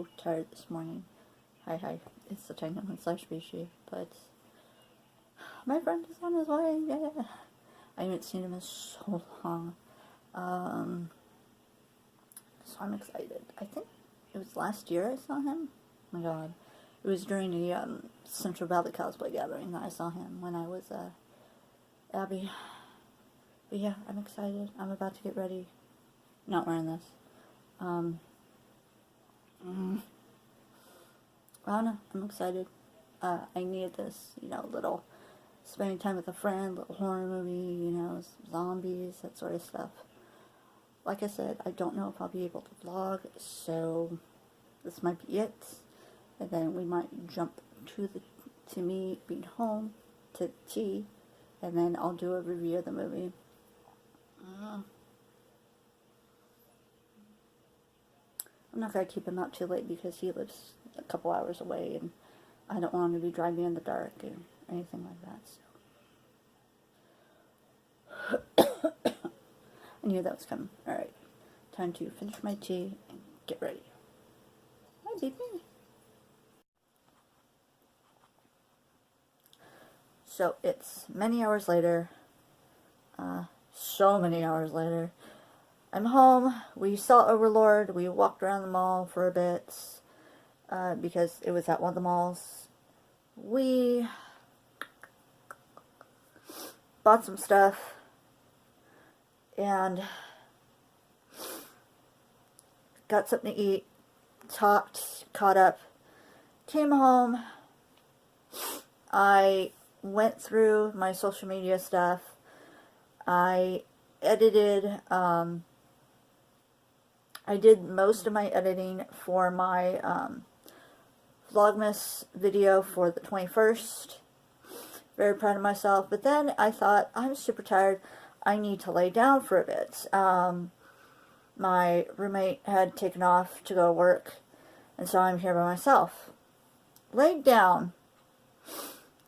so tired this morning. Hi. It's the Tiny One / Bishie, but my friend is on his way. Yeah. I haven't seen him in so long. So I'm excited. I think it was last year I saw him. Oh my god. It was during the Central Valley cosplay gathering that I saw him when I was Abby. But yeah, I'm excited. I'm about to get ready. Not wearing this. I don't know. I'm excited. I needed this, little spending time with a friend, little horror movie, zombies, that sort of stuff. Like I said, I don't know if I'll be able to vlog, so this might be it. And then we might jump to me being home, to tea, and then I'll do a review of the movie. I'm not going to keep him out too late because he lives a couple hours away and I don't want him to be driving in the dark or anything like that. So. I knew that was coming. Alright, time to finish my tea and get ready. Hi, baby. So it's many hours later. So many hours later. I'm home. We saw Overlord. We walked around the mall for a bit because it was at one of the malls. We bought some stuff and got something to eat, talked, caught up, came home. I went through my social media stuff. I edited, I did most of my editing for my vlogmas video for the 21st. Very proud of myself. But then I thought, I'm super tired. I need to lay down for a bit. My roommate had taken off to go to work, and so I'm here by myself. Laid down,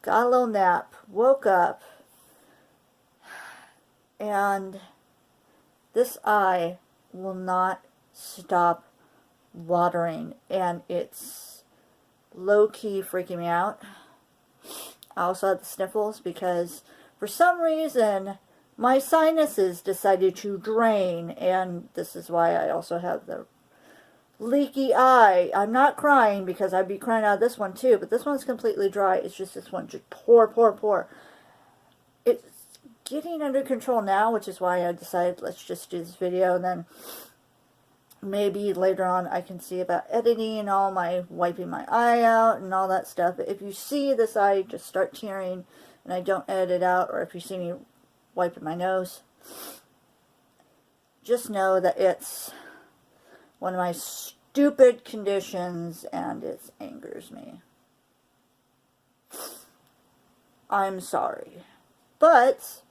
got a little nap, woke up, and this eye will not stop watering, and it's low-key freaking me out. I also had the sniffles because for some reason my sinuses decided to drain, and this is why I also have the leaky eye. I'm not crying because I'd be crying out of this one too, but this one's completely dry. It's just this one just pour. It's getting under control now, which is why I decided let's just do this video, and then maybe later on I can see about editing and all my wiping my eye out and all that stuff. But if you see this eye just start tearing and I don't edit it out, or if you see me wiping my nose, just know that it's one of my stupid conditions and it angers me. I'm sorry. But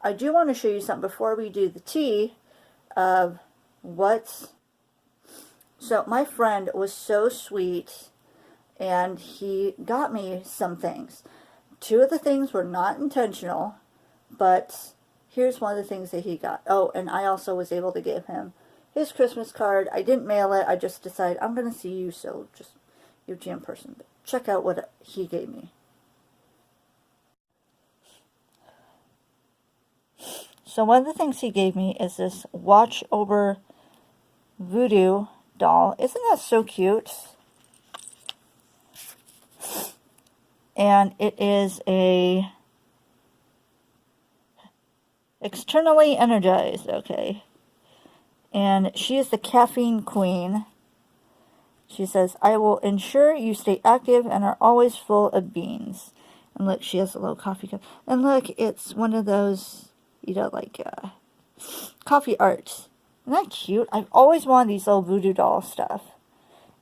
I do want to show you something before we do the tea of what. So my friend was so sweet and he got me some things. Two of the things were not intentional, but here's one of the things that he got. Oh, and I also was able to give him his Christmas card. I didn't mail it. I just decided I'm going to see you, so just give it to you in person. But check out what he gave me. So one of the things he gave me is this Watch Over Voodoo doll. Isn't that so cute? And it is a externally energized, okay. And she is the caffeine queen. She says, I will ensure you stay active and are always full of beans. And look, she has a little coffee cup. And look, it's one of those, like coffee arts. Isn't that cute? I've always wanted these little voodoo doll stuff.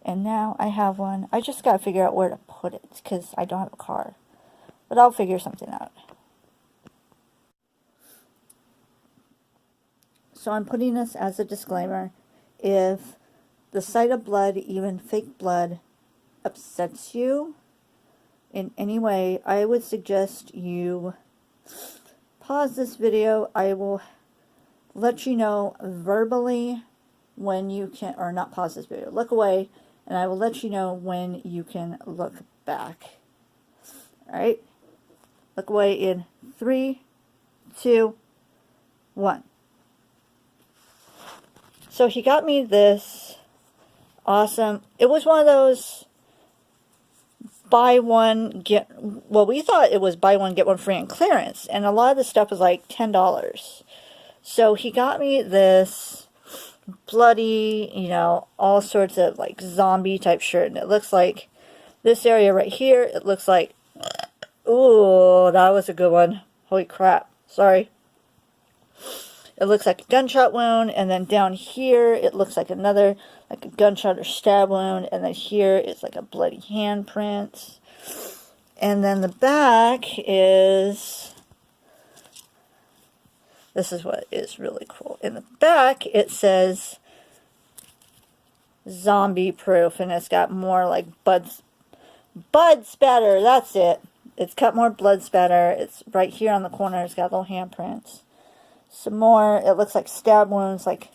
And now I have one. I just gotta figure out where to put it because I don't have a car. But I'll figure something out. So I'm putting this as a disclaimer. If the sight of blood, even fake blood, upsets you in any way, I would suggest you pause this video. I will let you know verbally when you can, or not pause this video, look away and I will let you know when you can look back. Alright? Look away in 3, 2, 1. So he got me this awesome, it was one of those buy one, get, well, we thought it was buy one, get one free on clearance, and a lot of the stuff was like $10. So he got me this bloody, you know, all sorts of like zombie type shirt, and it looks like this area right here, it looks like, ooh, that was a good one. Holy crap. Sorry. It looks like a gunshot wound, and then down here, it looks like another, like a gunshot or stab wound, and then here is like a bloody handprint. And then the back is, this is what is really cool. In the back, it says zombie proof, and it's got more like blood spatter, that's it. It's got more blood spatter. It's right here on the corner, it's got little handprints. Some more, it looks like stab wounds, like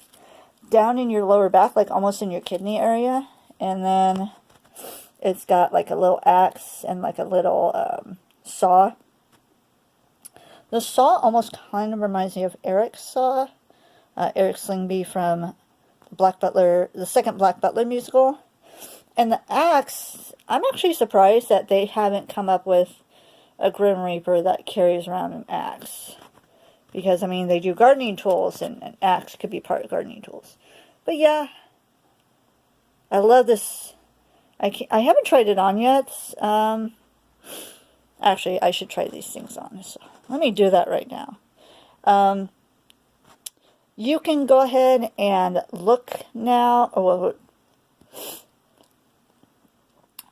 down in your lower back, like almost in your kidney area. And then it's got like a little axe and like a little saw. The saw almost kind of reminds me of Eric's saw. Eric Slingby from Black Butler, the second Black Butler musical. And the axe, I'm actually surprised that they haven't come up with a Grim Reaper that carries around an axe. Because, I mean, they do gardening tools, and an axe could be part of gardening tools. But yeah, I love this. I haven't tried it on yet. Actually, I should try these things on. So let me do that right now. You can go ahead and look now, or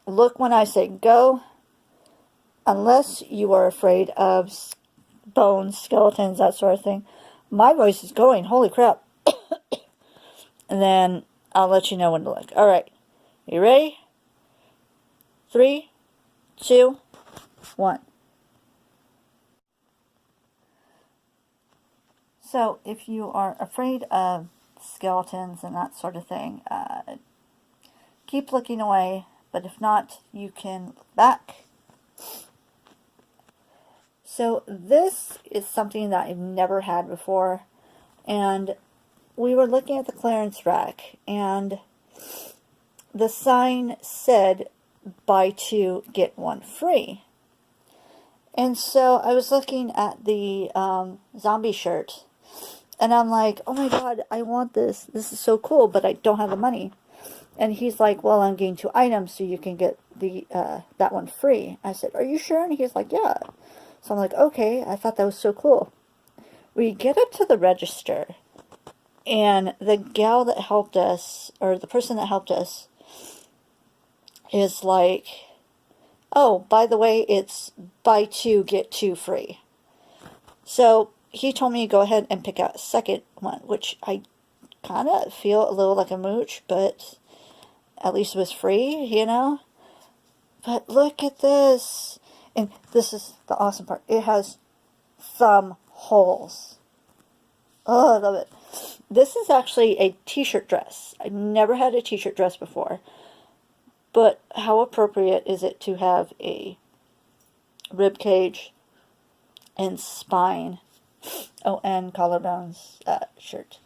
look when I say go, unless you are afraid of bones, skeletons, that sort of thing. My voice is going. Holy crap. And then I'll let you know when to look. Alright. You ready? 3, 2, 1. So, if you are afraid of skeletons and that sort of thing, keep looking away. But if not, you can look back. So this is something that I've never had before, and we were looking at the clearance rack, and the sign said buy 2 get 1 free. And so I was looking at the zombie shirt, and I'm like, oh my god, I want this. This is so cool, but I don't have the money. And he's like, well, I'm getting 2 items, so you can get the that one free. I said, are you sure? And he's like, yeah. So I'm like, okay, I thought that was so cool. We get up to the register, and the gal that helped us, or the person that helped us, is like, oh, by the way, it's buy 2, get 2 free. So he told me to go ahead and pick out a second one, which I kind of feel a little like a mooch, but at least it was free, you know? But look at this. And this is the awesome part. It has thumb holes. Oh, I love it. This is actually a t-shirt dress. I've never had a t-shirt dress before. But how appropriate is it to have a rib cage and spine, oh, and collarbones shirt.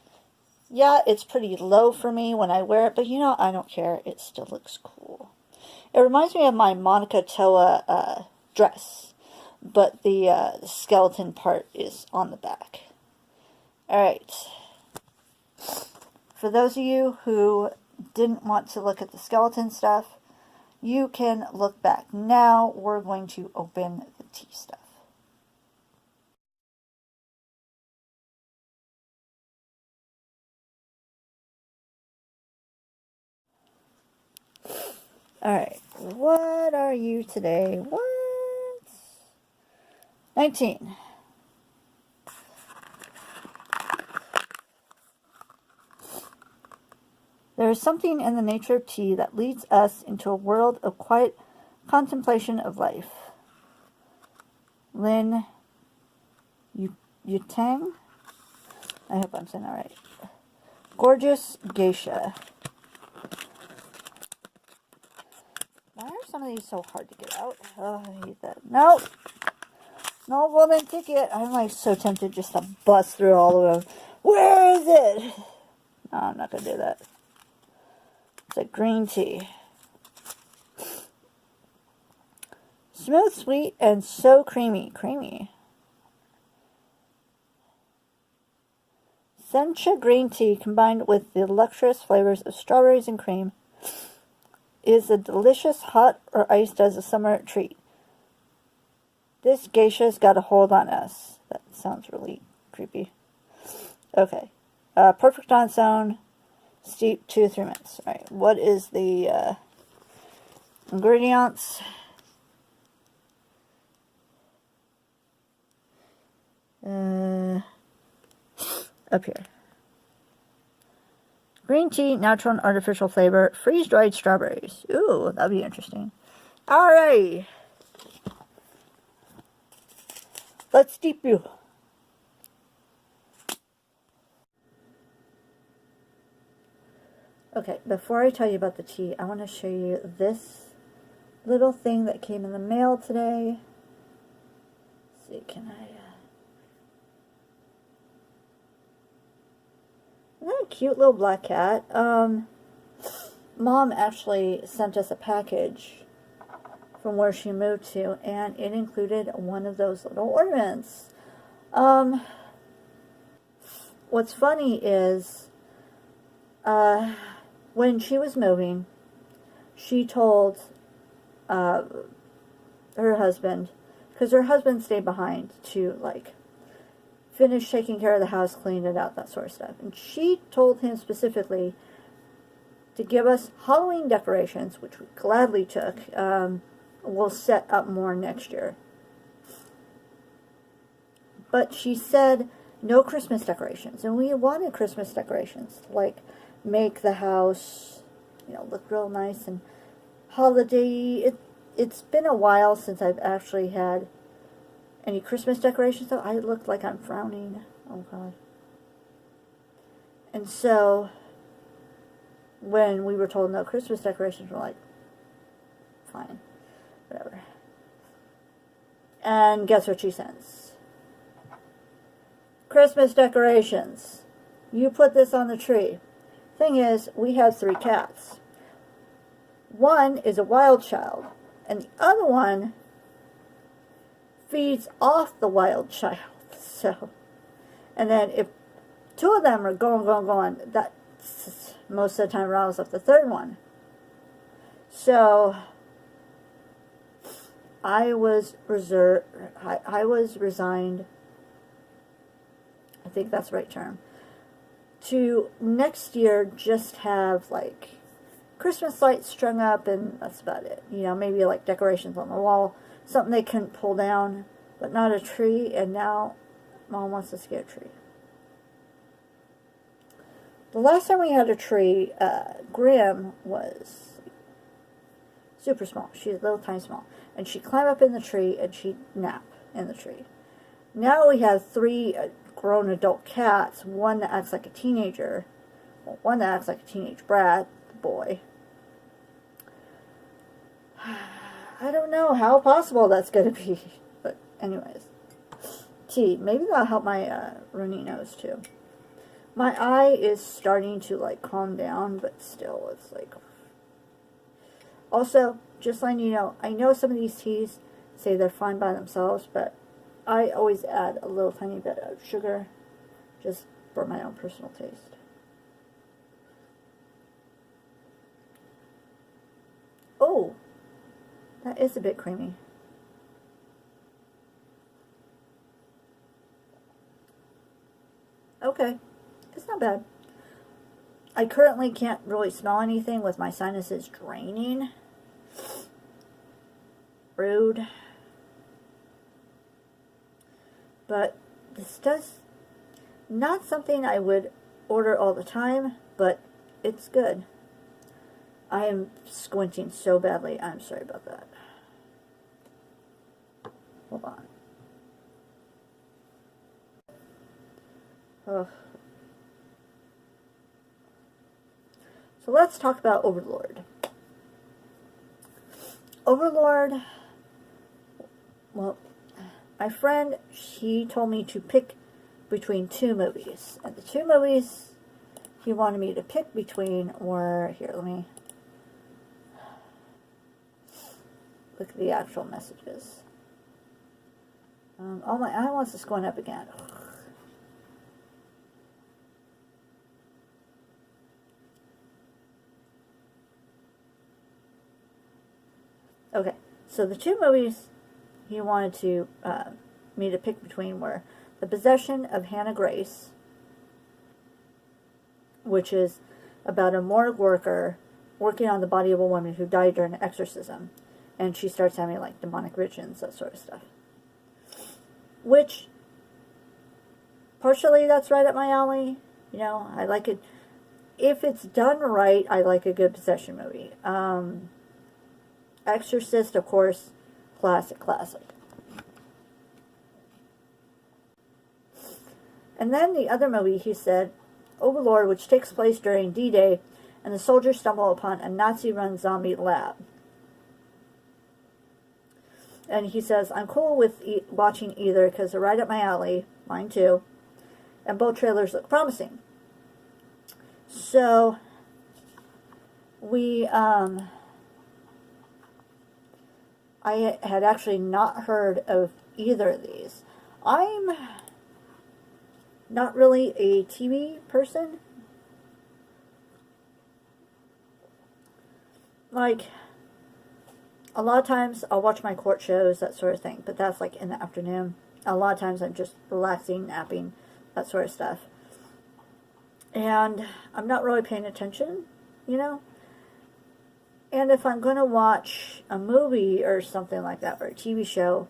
Yeah, it's pretty low for me when I wear it, but you know, I don't care. It still looks cool. It reminds me of my Monica Toa dress, but the skeleton part is on the back. Alright. For those of you who didn't want to look at the skeleton stuff, you can look back. Now we're going to open the tea stuff. Alright, what are you today? What? 19. There is something in the nature of tea that leads us into a world of quiet contemplation of life. Lin Yutang? I hope I'm saying that right. Gorgeous geisha. are some of these so hard to get out? Oh, I hate that. Nope. No golden ticket. I'm like so tempted just to bust through all of them. Where is it? No, I'm not going to do that. It's a green tea. Smooth, sweet, and so creamy. Creamy. Sencha green tea combined with the luxurious flavors of strawberries and cream is a delicious hot or iced as a summer treat. This geisha's got a hold on us. That sounds really creepy. Okay. Perfect on its own. Steep 2 to 3 minutes. Alright, what is the ingredients? Up here. Green tea, natural and artificial flavor, freeze-dried strawberries. Ooh, that'd be interesting. Alright. Let's steep you. Okay, before I tell you about the tea, I want to show you this little thing that came in the mail today. Let's see, can I... Isn't that a cute little black cat? Mom actually sent us a package from where she moved to, and it included one of those little ornaments. What's funny is, when she was moving, she told her husband, because her husband stayed behind to, like, finish taking care of the house, clean it out, that sort of stuff. And she told him specifically to give us Halloween decorations, which we gladly took. We'll set up more next year. But she said no Christmas decorations. And we wanted Christmas decorations. Like, make the house, you know, look real nice and holiday. It's been a while since I've actually had any Christmas decorations, though. I look like I'm frowning. Oh, God. And so, when we were told no Christmas decorations, we're like, fine. Whatever. And guess what she sends? Christmas decorations. You put this on the tree. Thing is, we have 3 cats. One is a wild child, and the other one feeds off the wild child. So, and then if 2 of them are going, that most of the time riles up the 3rd one. So, I was resigned, I think that's the right term, to next year just have, like, Christmas lights strung up, and that's about it. You know, maybe, like, decorations on the wall, something they couldn't pull down, but not a tree, and now Mom wants us to get a tree. The last time we had a tree, Grim was super small. She's a little tiny small. And she'd climb up in the tree, and she'd nap in the tree. Now we have 3 grown adult cats. One that acts like a teenager. Well, one that acts like a teenage brat, the boy. I don't know how possible that's going to be. But anyways. Tea. Maybe that'll help my runny nose too. My eye is starting to, like, calm down, but still it's like... Also, just letting you know, I know some of these teas say they're fine by themselves, but I always add a little tiny bit of sugar just for my own personal taste. Oh, that is a bit creamy. Okay, it's not bad. I currently can't really smell anything with my sinuses draining. Rude. But this does not something I would order all the time, but it's good. I am squinting so badly. I'm sorry about that. Hold on. Oh. So let's talk about Overlord. Overlord, well, my friend, he told me to pick between 2 movies. And the 2 movies he wanted me to pick between were, here, let me look at the actual messages. Oh my eye wants this going up again. Okay, so the 2 movies he wanted to me to pick between were The Possession of Hannah Grace, which is about a morgue worker working on the body of a woman who died during an exorcism, and she starts having like demonic visions, that sort of stuff. Which, partially that's right up my alley. You know, I like it. If it's done right, I like a good possession movie. Exorcist, of course, classic. And then the other movie, he said, Overlord, which takes place during D-Day, and the soldiers stumble upon a Nazi-run zombie lab. And he says, I'm cool with watching either because they're right up my alley, mine too, and both trailers look promising. So, I had actually not heard of either of these. I'm not really a TV person. Like, a lot of times I'll watch my court shows, that sort of thing, but that's like in the afternoon. A lot of times I'm just relaxing, napping, that sort of stuff. And I'm not really paying attention, you know? And if I'm going to watch a movie or something like that, or a TV show,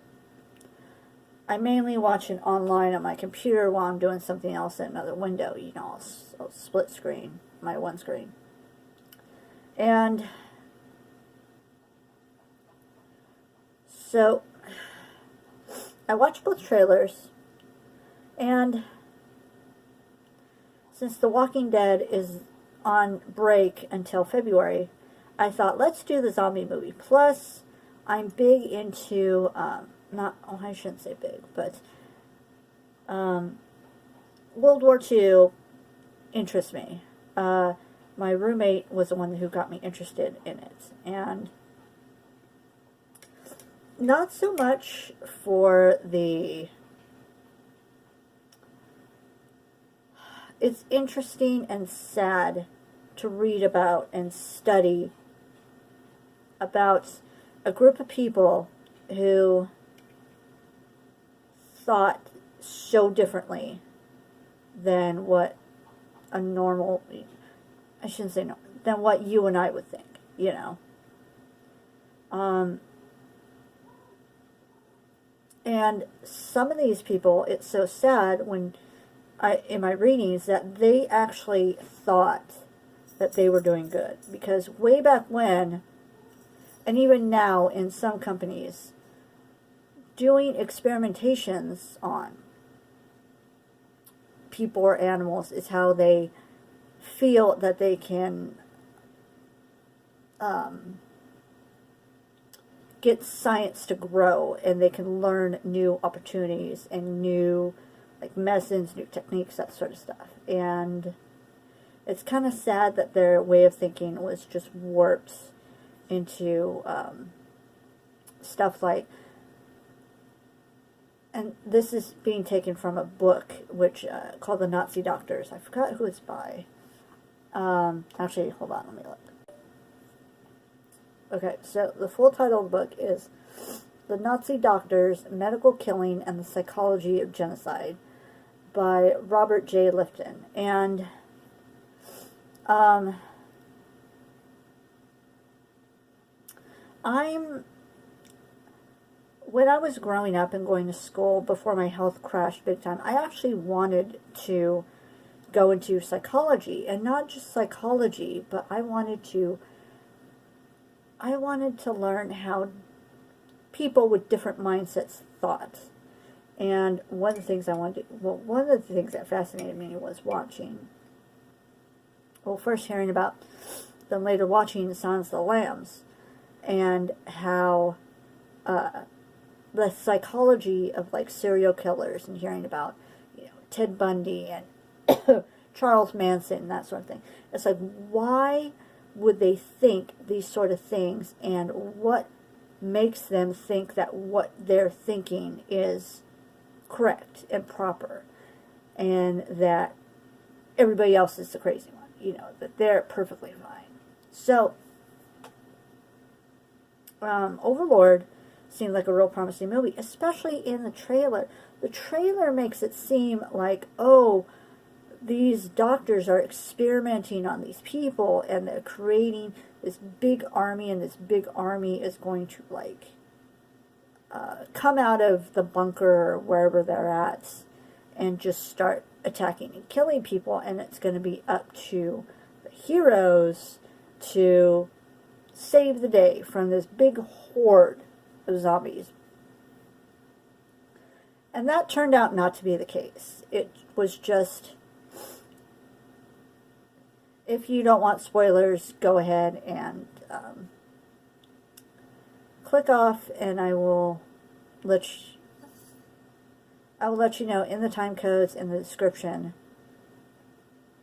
I mainly watch it online on my computer while I'm doing something else in another window. You know, I'll split screen, my one screen. And so, I watched both trailers, and since The Walking Dead is on break until February, I thought, let's do the zombie movie. Plus, I'm big into, I shouldn't say big, but World War II interests me. My roommate was the one who got me interested in it. And not so much for the... It's interesting and sad to read about and study about a group of people who thought so differently than what a normal, I shouldn't say no, than what you and I would think, you know. And some of these people, it's so sad when in my readings that they actually thought that they were doing good. Because way back when, and even now in some companies, doing experimentations on people or animals is how they feel that they can get science to grow, and they can learn new opportunities and new medicines, new techniques, that sort of stuff. And it's kind of sad that their way of thinking was just warped into stuff like, and this is being taken from a book which called The Nazi Doctors. I forgot who it's by. Actually, hold on, let me look. Okay, so the full title of the book is The Nazi Doctors, Medical Killing and the Psychology of Genocide by Robert J. Lifton. And when I was growing up and going to school before my health crashed big time, I actually wanted to go into psychology, and not just psychology, but I wanted to learn how people with different mindsets thought. And one of the things that fascinated me was first hearing about, then later watching Silence of the Lambs. and how the psychology of like serial killers, and hearing about, you know, Ted Bundy and Charles Manson and that sort of thing. It's like, why would they think these sort of things, and what makes them think that what they're thinking is correct and proper, and that everybody else is the crazy one, you know, that they're perfectly fine. So, Overlord seemed like a real promising movie, especially in the trailer. The trailer makes it seem like, oh, these doctors are experimenting on these people, and they're creating this big army, and this big army is going to, like, come out of the bunker or wherever they're at and just start attacking and killing people, and it's going to be up to the heroes to save the day from this big horde of zombies. And that turned out not to be the case. It was just, if you don't want spoilers, go ahead and click off, and I will let you know in the time codes, in the description,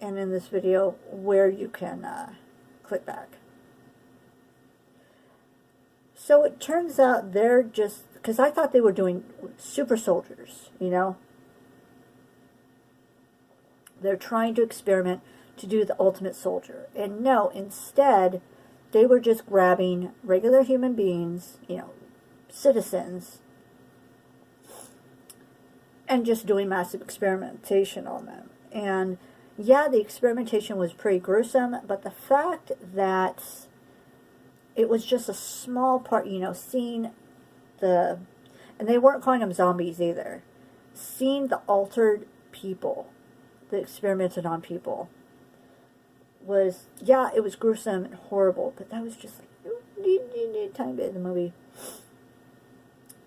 and in this video where you can click back. So it turns out they're just, because I thought they were doing super soldiers, you know. They're trying to experiment to do the ultimate soldier. And no, instead, they were just grabbing regular human beings, you know, citizens, and just doing massive experimentation on them. And yeah, the experimentation was pretty gruesome, but the fact that it was just a small part, you know, seeing the, and they weren't calling them zombies either, seeing the altered people that experimented on people was, yeah, it was gruesome and horrible, but that was just like a tiny bit of the movie.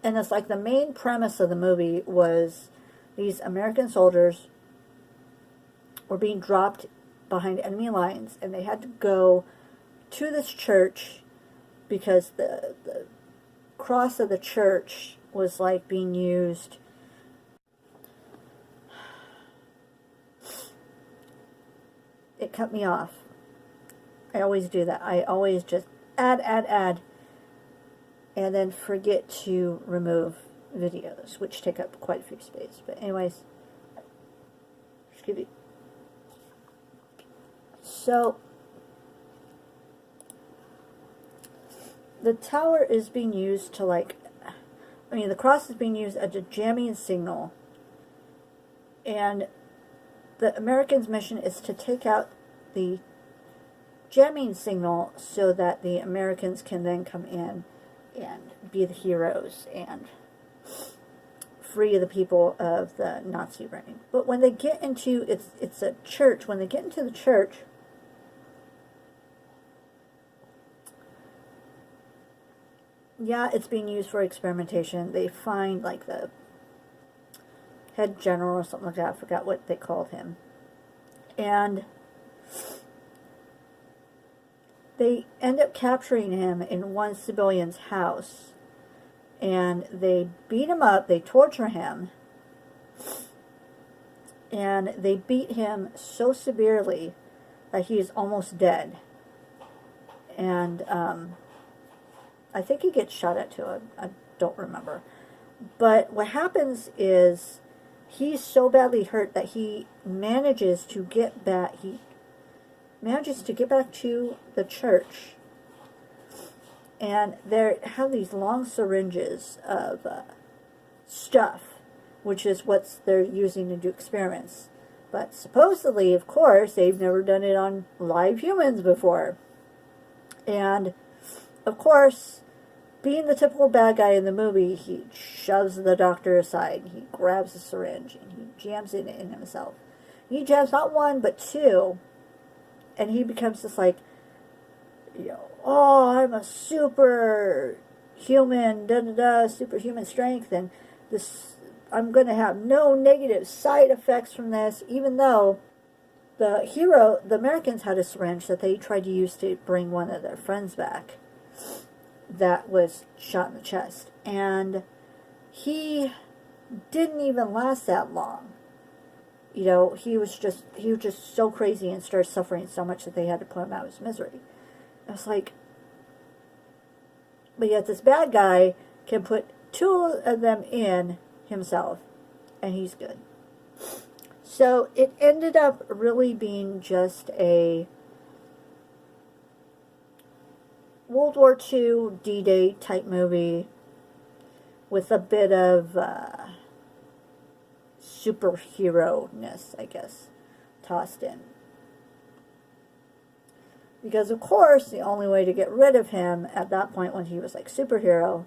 And it's like the main premise of the movie was these American soldiers were being dropped behind enemy lines, and they had to go to this church because the cross of the church was like being used. It cut me off. I always do that. I always just add, and then forget to remove videos, which take up quite a few space. But anyways, excuse me. So, the tower is being used to, like, I mean, the cross is being used as a jamming signal, and the Americans' mission is to take out the jamming signal so that the Americans can then come in and be the heroes and free the people of the Nazi reign. But when they get into, it's a church, when they get into the church, yeah, it's being used for experimentation. They find, like, the head general or something like that. I forgot what they called him. And they end up capturing him in one civilian's house. And they beat him up, they torture him, and they beat him so severely that he is almost dead. And I think he gets shot at too. I don't remember. But what happens is he's so badly hurt that he manages to get back. He manages to get back to the church, and they have these long syringes of stuff, which is what they're using to do experiments. But supposedly, of course, they've never done it on live humans before. And of course, being the typical bad guy in the movie, he shoves the doctor aside. He grabs a syringe and he jams it in himself. He jams not one, but two. And he becomes just like, you know, oh, I'm a superhuman, superhuman strength, and this, I'm going to have no negative side effects from this, even though the hero, the Americans, had a syringe that they tried to use to bring one of their friends back. that was shot in the chest. And he didn't even last that long. You know, he was just so crazy and started suffering so much that they had to put him out of his misery. I was like, but yet this bad guy can put 2 of them in himself, and he's good. So it ended up really being just a World War II D-Day type movie with a bit of superhero-ness, I guess, tossed in. Because, of course, the only way to get rid of him at that point when he was like superhero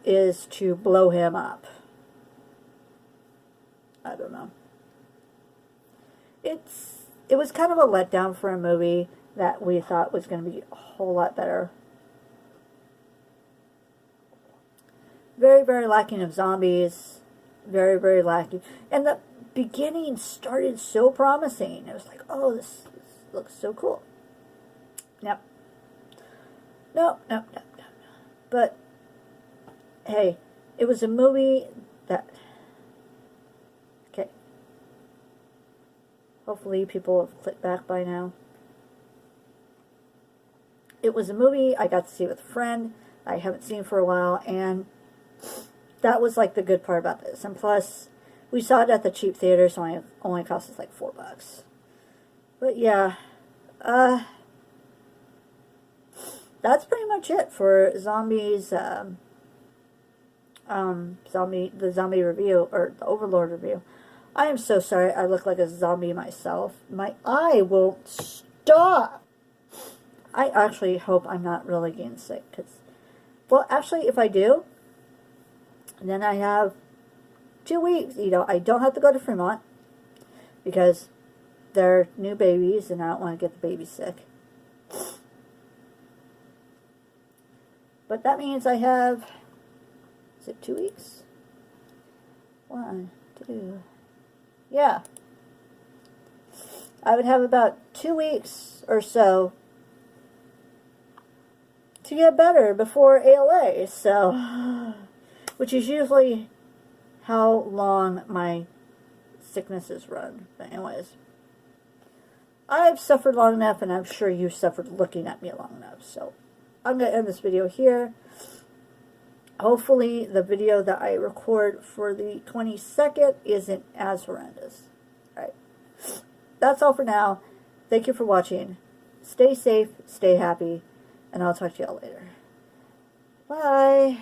is to blow him up. I don't know. It was kind of a letdown for a movie that we thought was going to be a whole lot better. Very, very lacking of zombies. Very, very lacking. And the beginning started so promising. It was like, oh, this looks so cool. Yep. No. But, hey, it was a movie that... Okay. Hopefully people have clicked back by now. It was a movie I got to see with a friend I haven't seen for a while, and that was like the good part about this. And plus, we saw it at the cheap theater, so it only cost us like $4. But yeah, that's pretty much it for zombies. The zombie review, or the Overlord review. I am so sorry. I look like a zombie myself. My eye won't stop. I actually hope I'm not really getting sick, because, well, actually, if I do, then I have 2 weeks. You know, I don't have to go to Fremont, because they're new babies, and I don't want to get the baby sick. But that means I have, is it 2 weeks? 1, 2, yeah. I would have about 2 weeks or so to get better before ALA, so, which is usually how long my sicknesses run. But anyways, I've suffered long enough, and I'm sure you've suffered looking at me long enough, so I'm going to end this video here. Hopefully the video that I record for the 22nd isn't as horrendous. Alright, that's all for now. Thank you for watching. Stay safe, stay happy, and I'll talk to y'all later. Bye.